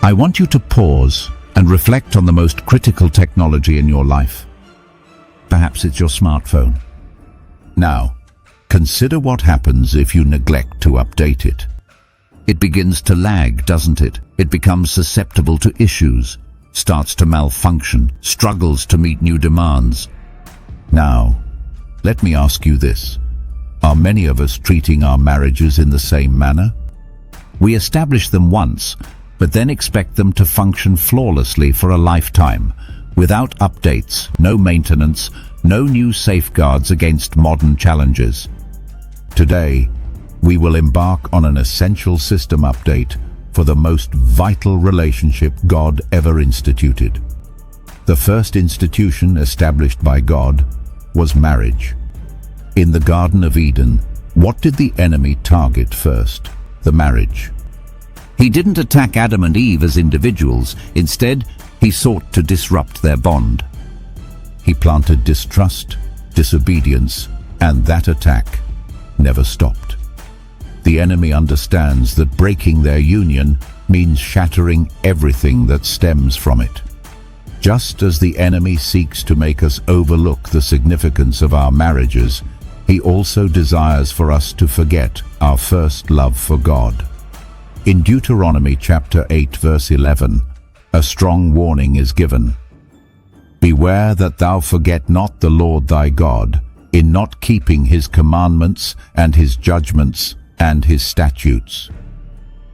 I want you to pause and reflect on the most critical technology in your life. Perhaps it's your smartphone. Now, consider what happens if you neglect to update it. It begins to lag, doesn't it? It becomes susceptible to issues, starts to malfunction, struggles to meet new demands. Now, let me ask you this. Are many of us treating our marriages in the same manner? We establish them once, but then expect them to function flawlessly for a lifetime, without updates, no maintenance, no new safeguards against modern challenges. Today, we will embark on an essential system update for the most vital relationship God ever instituted. The first institution established by God was marriage. In the Garden of Eden, what did the enemy target first? The marriage. He didn't attack Adam and Eve as individuals. Instead, he sought to disrupt their bond. He planted distrust, disobedience, and that attack never stopped. The enemy understands that breaking their union means shattering everything that stems from it. Just as the enemy seeks to make us overlook the significance of our marriages, he also desires for us to forget our first love for God. In Deuteronomy chapter 8 verse 11, a strong warning is given. Beware that thou forget not the Lord thy God, in not keeping his commandments and his judgments and his statutes.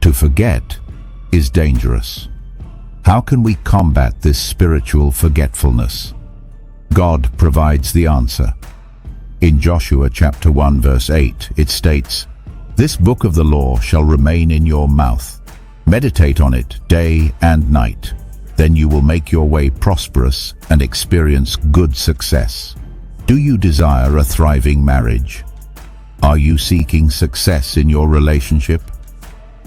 To forget is dangerous. How can we combat this spiritual forgetfulness? God provides the answer. In Joshua chapter 1 verse 8, it states, "This book of the law shall remain in your mouth. Meditate on it day and night. Then you will make your way prosperous and experience good success." Do you desire a thriving marriage? Are you seeking success in your relationship?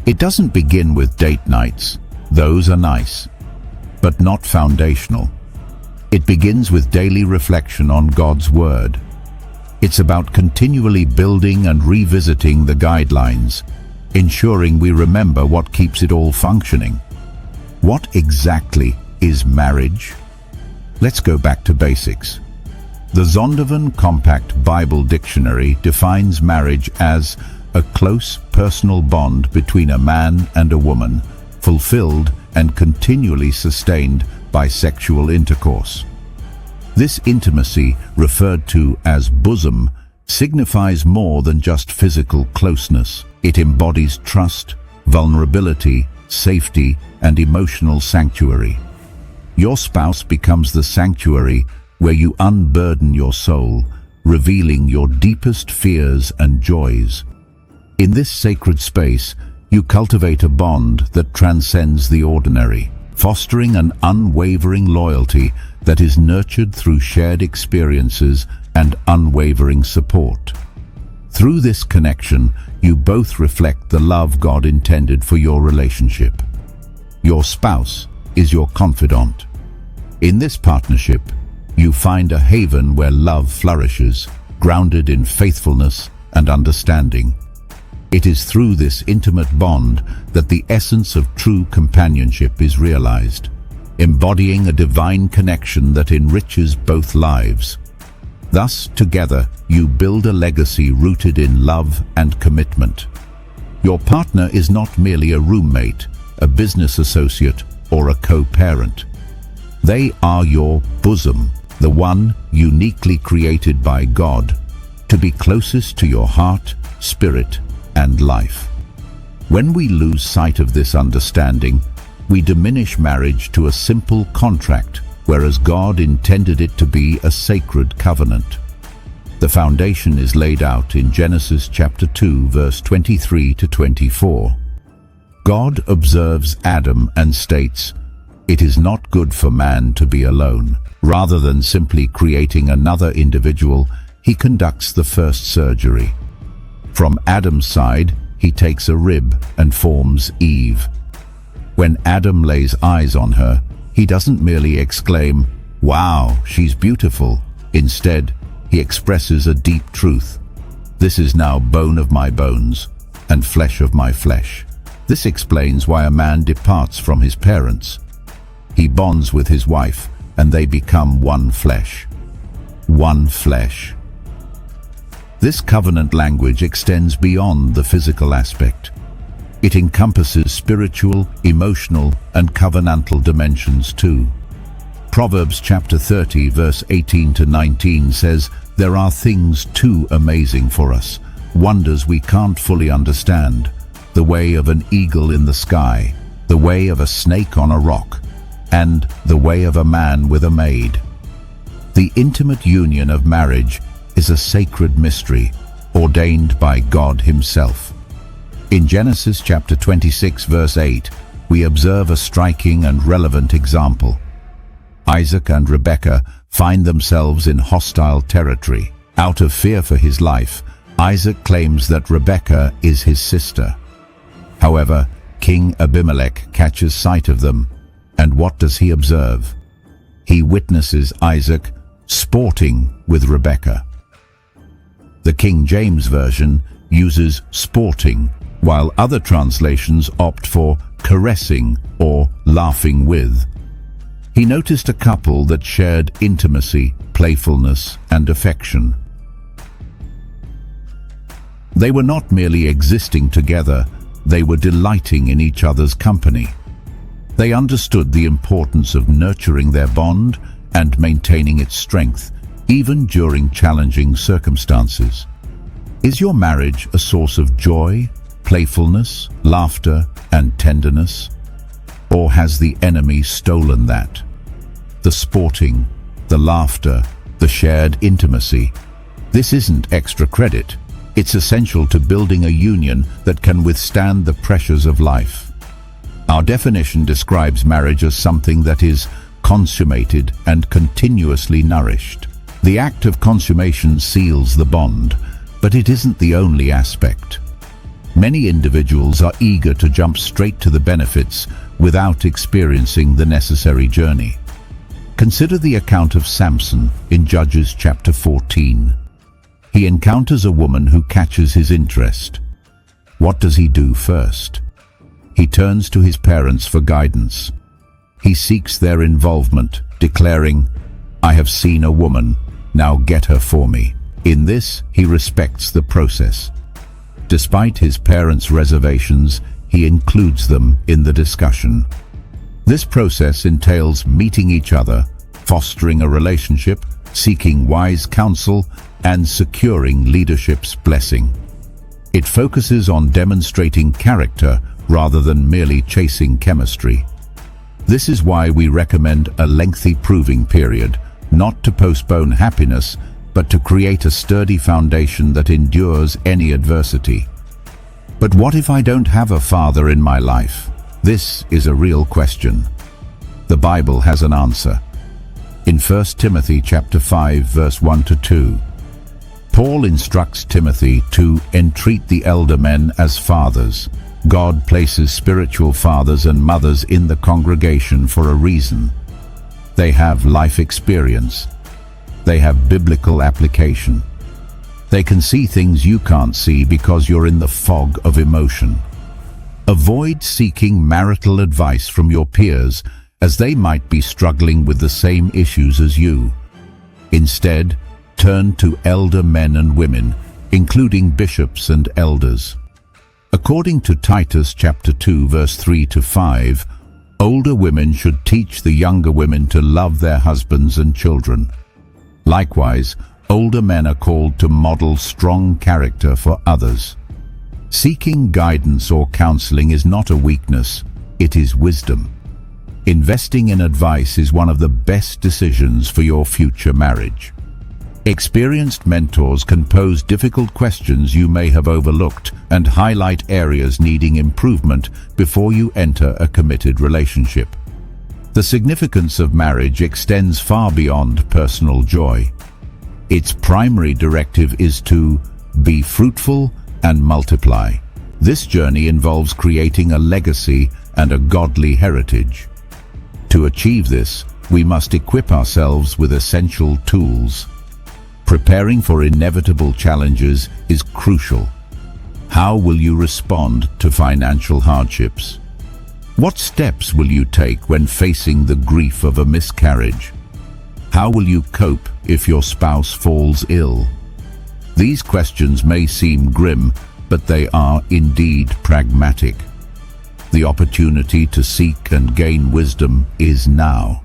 It doesn't begin with date nights. Those are nice, but not foundational. It begins with daily reflection on God's Word. It's about continually building and revisiting the guidelines, ensuring we remember what keeps it all functioning. What exactly is marriage? Let's go back to basics. The Zondervan Compact Bible Dictionary defines marriage as a close personal bond between a man and a woman, fulfilled and continually sustained by sexual intercourse. This intimacy, referred to as bosom, signifies more than just physical closeness. It embodies trust, vulnerability, safety, and emotional sanctuary. Your spouse becomes the sanctuary where you unburden your soul, revealing your deepest fears and joys. In this sacred space, you cultivate a bond that transcends the ordinary, fostering an unwavering loyalty that is nurtured through shared experiences and unwavering support. Through this connection, you both reflect the love God intended for your relationship. Your spouse is your confidant. In this partnership, you find a haven where love flourishes, grounded in faithfulness and understanding. It is through this intimate bond that the essence of true companionship is realized, embodying a divine connection that enriches both lives. Thus, together, you build a legacy rooted in love and commitment. Your partner is not merely a roommate, a business associate, or a co-parent. They are your bosom, the one uniquely created by God to be closest to your heart, spirit, and life. When we lose sight of this understanding, we diminish marriage to a simple contract, whereas God intended it to be a sacred covenant. The foundation is laid out in Genesis chapter 2, verse 23 to 24. God observes Adam and states, "It is not good for man to be alone." Rather than simply creating another individual, he conducts the first surgery. From Adam's side, he takes a rib and forms Eve. When Adam lays eyes on her, he doesn't merely exclaim, "Wow, she's beautiful." Instead, he expresses a deep truth. "This is now bone of my bones and flesh of my flesh." This explains why a man departs from his parents. He bonds with his wife, and they become one flesh. One flesh. This covenant language extends beyond the physical aspect. It encompasses spiritual, emotional, and covenantal dimensions too. Proverbs chapter 30, verse 18 to 19 says, "There are things too amazing for us, wonders we can't fully understand. The way of an eagle in the sky, the way of a snake on a rock, and the way of a man with a maid." The intimate union of marriage is a sacred mystery ordained by God Himself. In Genesis chapter 26, verse 8, we observe a striking and relevant example. Isaac and Rebekah find themselves in hostile territory. Out of fear for his life, Isaac claims that Rebekah is his sister. However, King Abimelech catches sight of them, and what does he observe? He witnesses Isaac sporting with Rebekah. The King James Version uses sporting, while other translations opt for caressing or laughing with. He noticed a couple that shared intimacy, playfulness, and affection. They were not merely existing together, they were delighting in each other's company. They understood the importance of nurturing their bond and maintaining its strength, even during challenging circumstances. Is your marriage a source of joy, playfulness, laughter, and tenderness? Or has the enemy stolen that? The sporting, the laughter, the shared intimacy. This isn't extra credit. It's essential to building a union that can withstand the pressures of life. Our definition describes marriage as something that is consummated and continuously nourished. The act of consummation seals the bond, but it isn't the only aspect. Many individuals are eager to jump straight to the benefits without experiencing the necessary journey. Consider the account of Samson in Judges chapter 14. He encounters a woman who catches his interest. What does he do first? He turns to his parents for guidance. He seeks their involvement, declaring, "I have seen a woman, now get her for me." In this, he respects the process. Despite his parents' reservations, he includes them in the discussion. This process entails meeting each other, fostering a relationship, seeking wise counsel, and securing leadership's blessing. It focuses on demonstrating character rather than merely chasing chemistry. This is why we recommend a lengthy proving period, not to postpone happiness, but to create a sturdy foundation that endures any adversity. But what if I don't have a father in my life? This is a real question. The Bible has an answer. In 1 Timothy chapter 5, verse 1 to 2, Paul instructs Timothy to entreat the elder men as fathers. God places spiritual fathers and mothers in the congregation for a reason. They have life experience. They have biblical application. They can see things you can't see because you're in the fog of emotion. Avoid seeking marital advice from your peers, as they might be struggling with the same issues as you. Instead, turn to elder men and women, including bishops and elders. According to Titus chapter 2, verse 3 to 5, older women should teach the younger women to love their husbands and children. Likewise, older men are called to model strong character for others. Seeking guidance or counseling is not a weakness, it is wisdom. Investing in advice is one of the best decisions for your future marriage. Experienced mentors can pose difficult questions you may have overlooked and highlight areas needing improvement before you enter a committed relationship. The significance of marriage extends far beyond personal joy. Its primary directive is to be fruitful and multiply. This journey involves creating a legacy and a godly heritage. To achieve this, we must equip ourselves with essential tools. Preparing for inevitable challenges is crucial. How will you respond to financial hardships? What steps will you take when facing the grief of a miscarriage? How will you cope if your spouse falls ill? These questions may seem grim, but they are indeed pragmatic. The opportunity to seek and gain wisdom is now.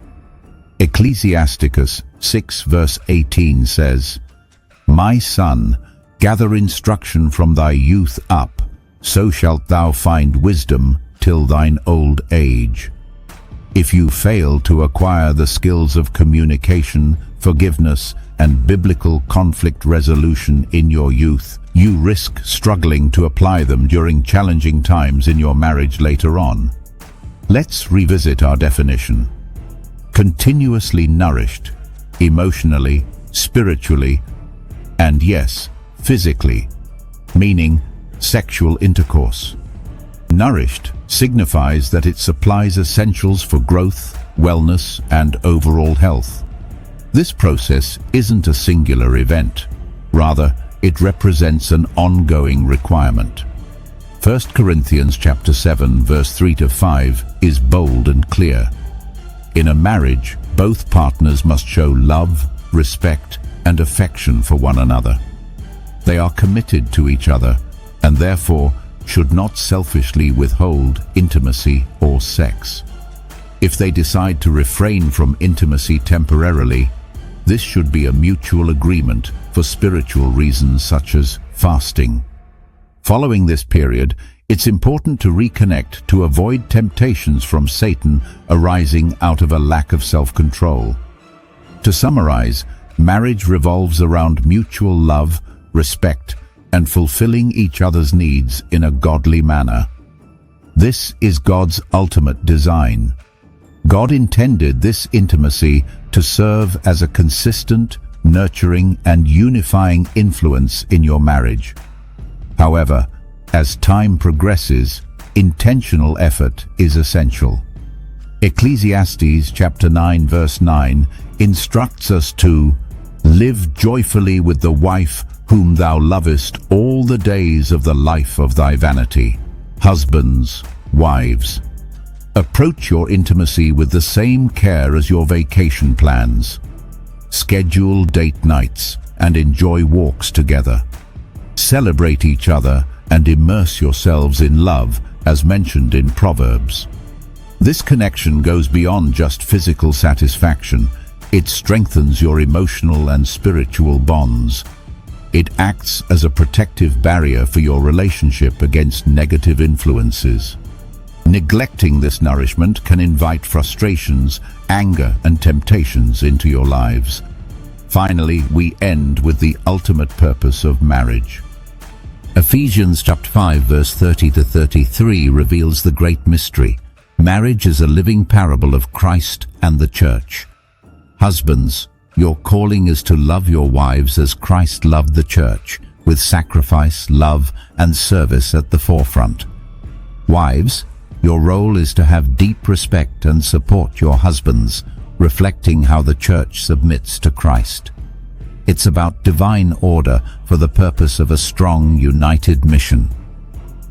Ecclesiasticus 6 verse 18 says, "My son, gather instruction from thy youth up, so shalt thou find wisdom till thine old age." If you fail to acquire the skills of communication, forgiveness, and biblical conflict resolution in your youth, you risk struggling to apply them during challenging times in your marriage later on. Let's revisit our definition. Continuously nourished, emotionally, spiritually, and yes, physically, meaning sexual intercourse. Nourished signifies that it supplies essentials for growth, wellness, and overall health. This process isn't a singular event. Rather, it represents an ongoing requirement. 1 Corinthians chapter 7 verse 3 to 5 is bold and clear. In a marriage, both partners must show love, respect, and affection for one another. They are committed to each other and therefore should not selfishly withhold intimacy or sex. If they decide to refrain from intimacy temporarily, this should be a mutual agreement for spiritual reasons such as fasting. Following this period, it's important to reconnect to avoid temptations from Satan arising out of a lack of self-control. To summarize, marriage revolves around mutual love, respect, and fulfilling each other's needs in a godly manner. This is God's ultimate design. God intended this intimacy to serve as a consistent, nurturing, and unifying influence in your marriage. However, as time progresses, intentional effort is essential. Ecclesiastes chapter 9 verse 9 instructs us to live joyfully with the wife whom thou lovest all the days of the life of thy vanity. Husbands, wives, approach your intimacy with the same care as your vacation plans. Schedule date nights and enjoy walks together. Celebrate each other and immerse yourselves in love, as mentioned in Proverbs. This connection goes beyond just physical satisfaction. It strengthens your emotional and spiritual bonds. It acts as a protective barrier for your relationship against negative influences. Neglecting this nourishment can invite frustrations, anger, and temptations into your lives. Finally, we end with the ultimate purpose of marriage. Ephesians chapter 5 verse 30 to 33 reveals the great mystery. Marriage is a living parable of Christ and the church. Husbands, your calling is to love your wives as Christ loved the church, with sacrifice, love, and service at the forefront. Wives, your role is to have deep respect and support your husbands, reflecting how the church submits to Christ. It's about divine order for the purpose of a strong, united mission.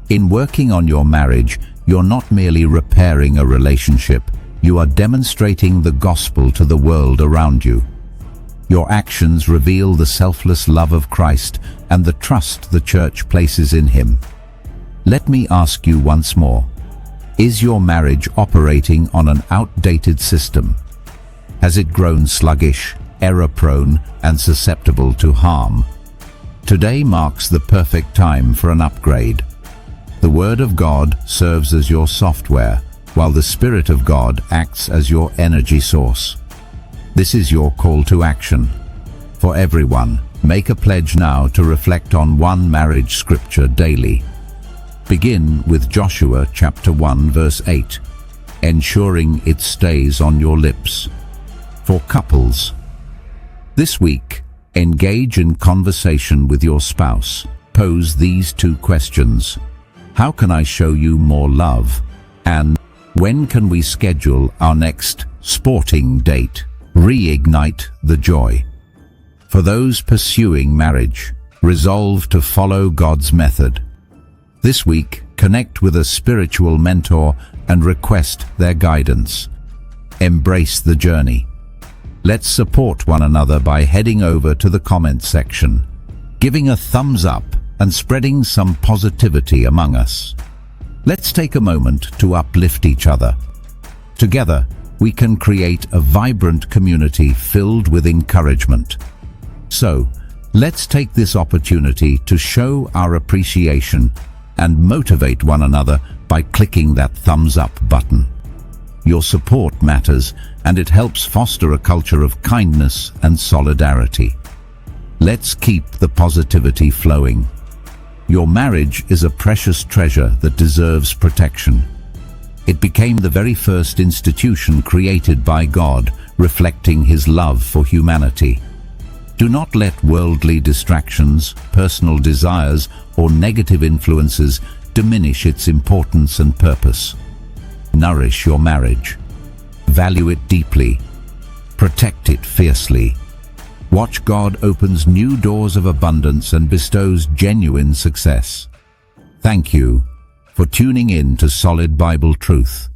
In working on your marriage, you're not merely repairing a relationship, you are demonstrating the gospel to the world around you. Your actions reveal the selfless love of Christ and the trust the church places in him. Let me ask you once more, is your marriage operating on an outdated system? Has it grown sluggish, error-prone, and susceptible to harm? Today marks the perfect time for an upgrade. The Word of God serves as your software, while the Spirit of God acts as your energy source. This is your call to action. For everyone, make a pledge now to reflect on one marriage scripture daily. Begin with Joshua chapter 1 verse 8, ensuring it stays on your lips. For couples, this week, engage in conversation with your spouse. Pose these two questions. How can I show you more love? And when can we schedule our next sporting date? Reignite the joy. For those pursuing marriage, resolve to follow God's method. This week, connect with a spiritual mentor and request their guidance. Embrace the journey. Let's support one another by heading over to the comment section, giving a thumbs up and spreading some positivity among us. Let's take a moment to uplift each other. Together, we can create a vibrant community filled with encouragement. So, let's take this opportunity to show our appreciation and motivate one another by clicking that thumbs up button. Your support matters, and it helps foster a culture of kindness and solidarity. Let's keep the positivity flowing. Your marriage is a precious treasure that deserves protection. It became the very first institution created by God, reflecting His love for humanity. Do not let worldly distractions, personal desires, or negative influences diminish its importance and purpose. Nourish your marriage. Value it deeply. Protect it fiercely. Watch God opens new doors of abundance and bestows genuine success. Thank you for tuning in to Solid Bible Truth.